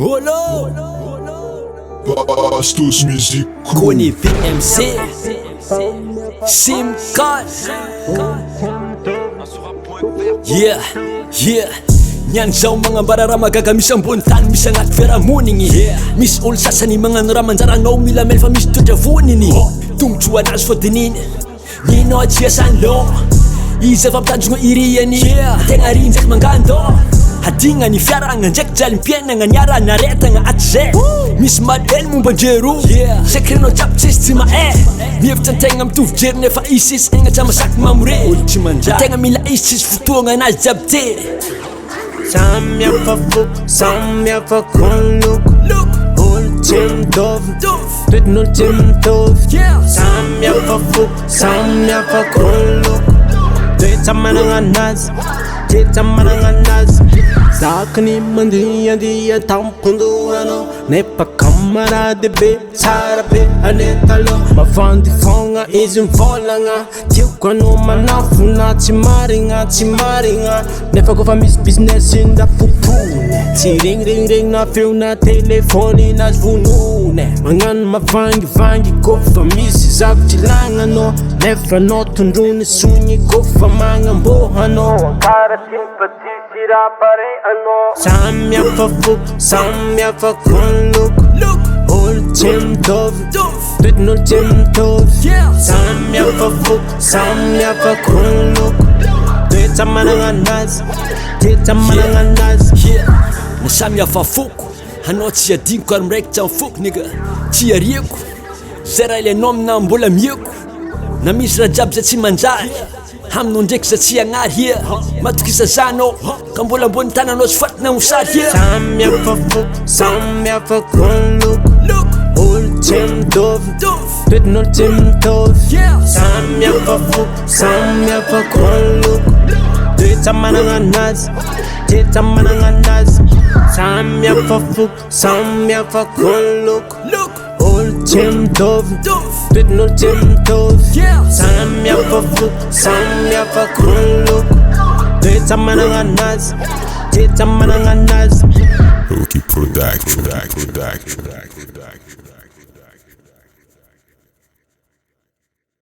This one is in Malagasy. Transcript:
Olo Bastos Music Kuni VMC Sim card Yeah Nyan zao mga barara magagamit ang buong tan Mis angat feramuning Mis ol sasani mga naramanjaranaw milamel fa mis tudravunin Tungchuan as fodinin Nino chiasan lo Iza vaptajunga iriani Tenga rinjak mangando Hadinga ni fiaranga njek jalimpiena nga nyara naretanga atze Mis madel mumbanjeru Sekreno japsis tima Mihevitra tegna mitovy jery nefa isis Egna tsy masaky mamore Tegna mila isis fotoagna anazy jiaby tery Samy hafa foko, samy hafa konloko Olo tsy mitovy, toetin'olo tsy mitovy Samy hafa foko, samy hafa konloko Toetra managna anazy, toetra managna anazy Zakany mandihandiha tampon-dohanao Nefa kamarady be, tsara be anetaloha Mavandy fogna izy mivolagna Tiako anao manafo na tsy marigna, tsy marigna Nefa kofa misy business inda popone Tsy ringringring na feo na telefony nazy vonone Magnano mavangivangy kofa misy zavitry lagnanao Nefa anao tondrony sogny kofa magnambohanao Ankara sympatisy raha pare anao Samy hafa foko, samy hafa konloko Olo tsy mitovy, toetin'olo tsy mitovy Samy hafa foko, samy hafa konloko Toetra managna anazy, toetra managna anazy Na samy hafa foko Hanao tsy adiniko ary miraikitra amin'ny foko nigga Tsy ariako Zay raha ilainao amina mbola mieko Na misy raha jiaby zay tsy manjary Aminao ndraiky za tsy agnary Matokisa zanao Ka mbola ambony tananao tsy fatina mosary Samy hafa foko, samy hafa konloko Olo tsy mitovy, toetin'olo tsy mitovy Samy hafa foko, samy hafa konloko Toetra managna anazy, toetra managna anazy Samy hafa foko, samy hafa konloko Olo tsy mitovy, toetin'olo tsy mitovy Samy hafa foko, samy hafa konloko Toetra managna anazy, toetra managna anazy Rookie Production